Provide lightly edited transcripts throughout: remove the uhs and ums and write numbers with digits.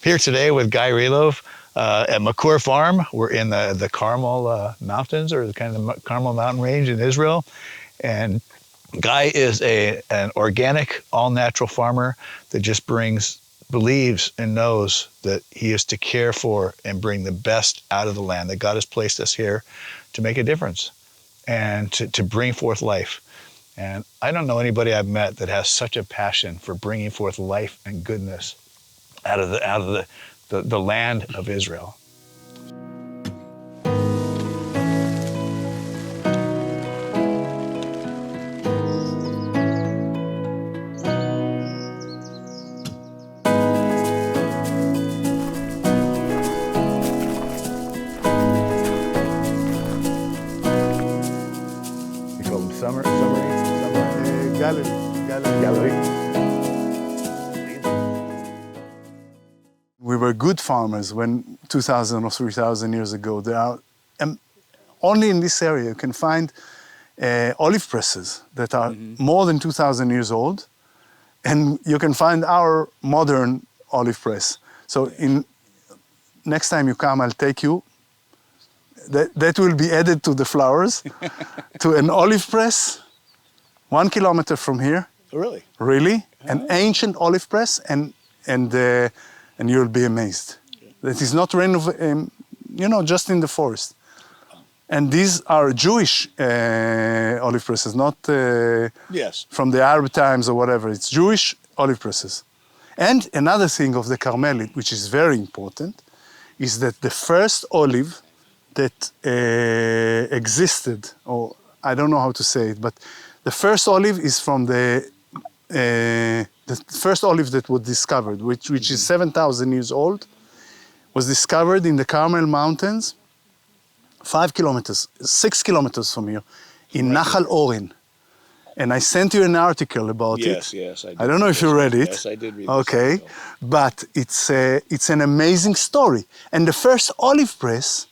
here today with Guy Rilov at Makura Farm. We're in the Carmel Mountains, or the kind of the Carmel Mountain Range in Israel. And Guy is an organic, all-natural farmer that just believes and knows that he is to care for and bring the best out of the land, that God has placed us here to make a difference and to bring forth life. And I don't know anybody I've met that has such a passion for bringing forth life and goodness out of the land of Israel. Summer gallery. We were good farmers when 2,000 or 3,000 years ago. There are only in this area you can find olive presses that are more than 2,000 years old, and you can find our modern olive press. So next time you come, I'll take you. That will be added to the flowers, to an olive press, 1 kilometer from here. Oh, really? Really, an ancient olive press, and you'll be amazed. That is not renovated, just in the forest. And these are Jewish olive presses, not from the Arab times or whatever. It's Jewish olive presses. And another thing of the Carmel, which is very important, is that the first olive that existed, or I don't know how to say it, but the first olive is from the first olive that was discovered, which is 7,000 years old, was discovered in the Carmel Mountains, 6 kilometers from here, in Nahal Oren. And I sent you an article about it. Yes, I did. I don't know if you read it. Yes, I did read it. Okay, but it's an amazing story. And the first olive press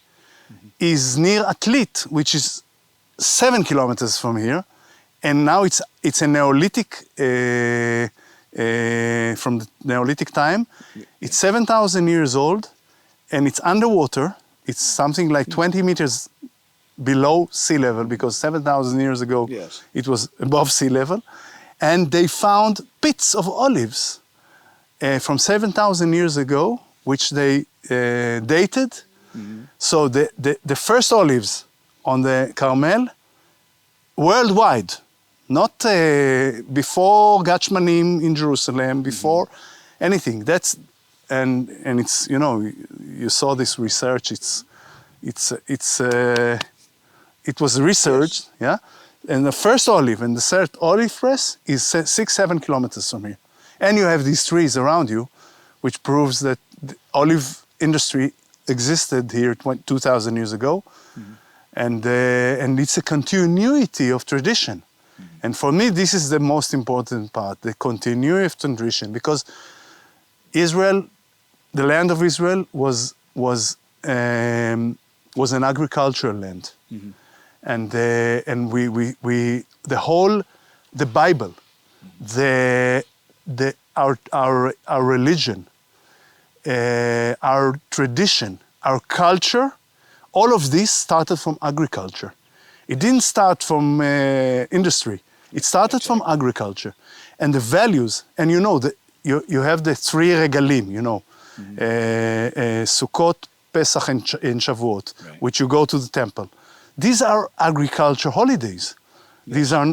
is near Atlit, which is 7 kilometers from here. And now it's a Neolithic, from the Neolithic time. It's 7,000 years old, and it's underwater. It's something like 20 meters below sea level, because 7,000 years ago it was above sea level. And they found pits of olives from 7,000 years ago, which they dated. So the first olives on the Carmel, worldwide, not before Gachmanim in Jerusalem, before anything. And it's, you saw this research. It was researched, yeah. And the first olive and the third olive press is 6-7 kilometers from here. And you have these trees around you, which proves that the olive industry existed here 2,000 years ago. And it's a continuity of tradition. And for me, this is the most important part, the continuity of tradition, because Israel, the land of Israel, was an agricultural land. And the Bible, our religion, our tradition, our culture, all of this started from agriculture. It didn't start from industry. It started from agriculture. And the values, and you have the 3 regalim, Sukkot, Pesach, and Shavuot, which you go to the temple. These are agriculture holidays. These are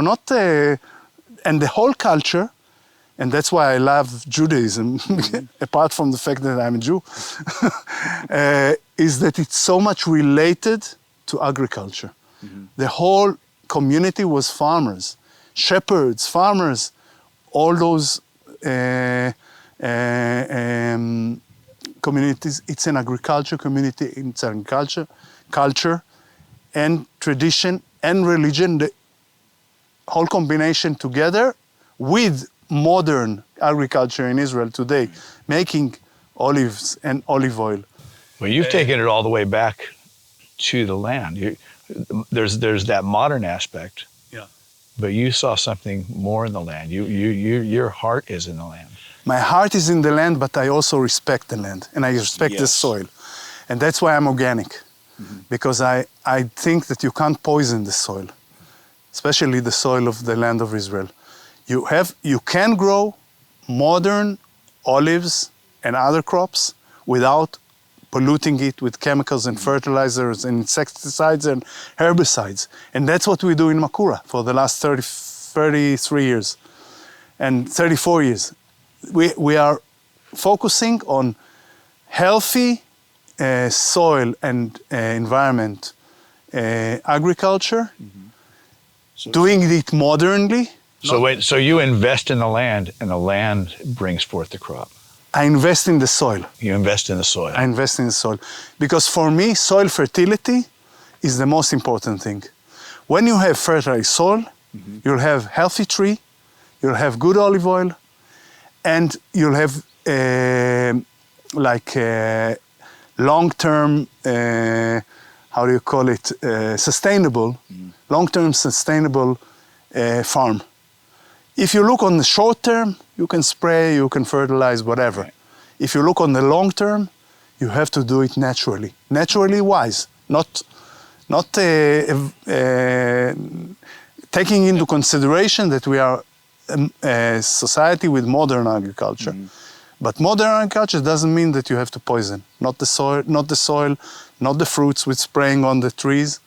not, and the whole culture, and that's why I love Judaism, apart from the fact that I'm a Jew, is that it's so much related to agriculture. The whole community was farmers, shepherds, farmers, all those communities. It's an agriculture community, it's agriculture, culture, and tradition and religion, the whole combination together with modern agriculture in Israel today, making olives and olive oil. Well, you've taken it all the way back to the land. There's that modern aspect, but you saw something more in the land. Your heart is in the land. My heart is in the land, but I also respect the land, and I respect the soil. And that's why I'm organic, because I think that you can't poison the soil, especially the soil of the land of Israel. You can grow modern olives and other crops without polluting it with chemicals and fertilizers and insecticides and herbicides. And that's what we do in Makura for the last 33 years and 34 years. We are focusing on healthy soil and environment agriculture, doing it modernly. So you invest in the land, and the land brings forth the crop. I invest in the soil. You invest in the soil. I invest in the soil. Because for me, soil fertility is the most important thing. When you have fertile soil, you'll have healthy tree, you'll have good olive oil, and you'll have long-term, how do you call it, sustainable, long-term sustainable farm. If you look on the short term, you can spray, you can fertilize, whatever. Right. If you look on the long term, you have to do it naturally. Naturally wise, not taking into consideration that we are a society with modern agriculture. But modern agriculture doesn't mean that you have to poison. Not the soil, not the fruits with spraying on the trees,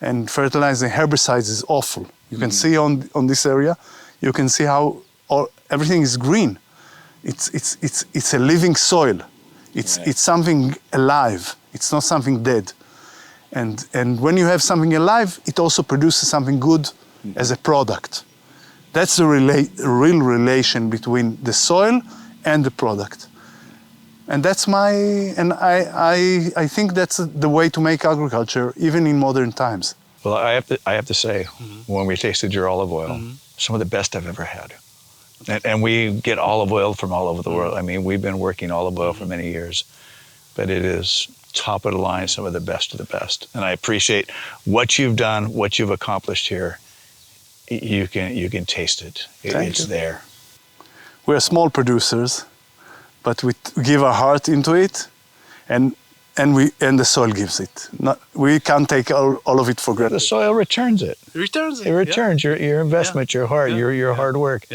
and fertilizing herbicides is awful. You can see on this area, you can see how everything is green. It's a living soil. It's something alive. It's not something dead. And when you have something alive, it also produces something good as a product. That's the real relation between the soil and the product. And that's I think that's the way to make agriculture, even in modern times. Well, I have to say, when we tasted your olive oil, some of the best I've ever had. And we get olive oil from all over the world. I mean, we've been working olive oil for many years, but it is top of the line, some of the best of the best. And I appreciate what you've done, what you've accomplished here. You can taste it. It's there. We're small producers, but we give our heart into it, and the soil gives it. We can't take all of it for granted. The soil returns it. It returns it. It returns your investment, your heart, your hard work.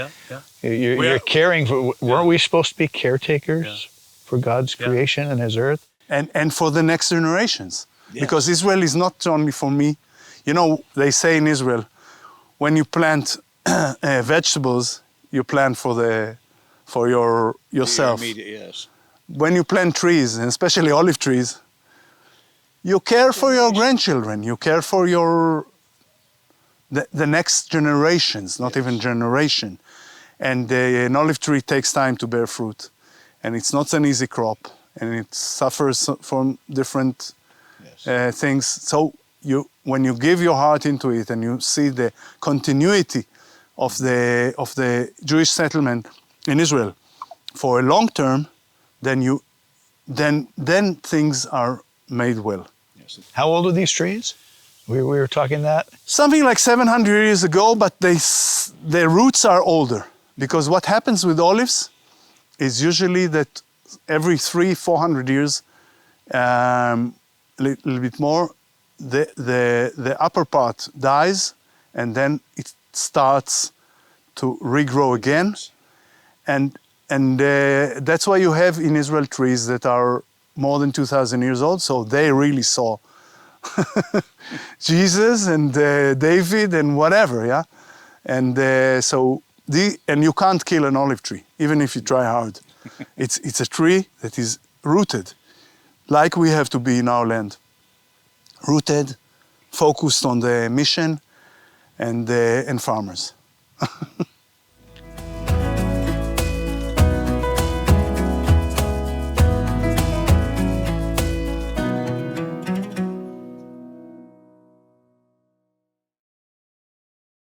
You're caring for. Weren't we supposed to be caretakers for God's creation and His earth? And for the next generations, because Israel is not only for me. You know, they say in Israel, when you plant vegetables, you plant for yourself. Yes. When you plant trees, and especially olive trees, you care for your grandchildren. You care for the next generations, not even generation. And an olive tree takes time to bear fruit, and it's not an easy crop, and it suffers from different things. So when you give your heart into it, and you see the continuity of the Jewish settlement in Israel for a long term, then things are made well. Yes. How old are these trees? We were talking that? Something like 700 years ago, but their roots are older. Because what happens with olives is usually that every 300-400 years, a little bit more, the upper part dies, and then it starts to regrow again. And that's why you have in Israel trees that are more than 2,000 years old. So they really saw Jesus and David and whatever, yeah. And and you can't kill an olive tree, even if you try hard. It's a tree that is rooted, like we have to be in our land. Rooted, focused on the mission and farmers.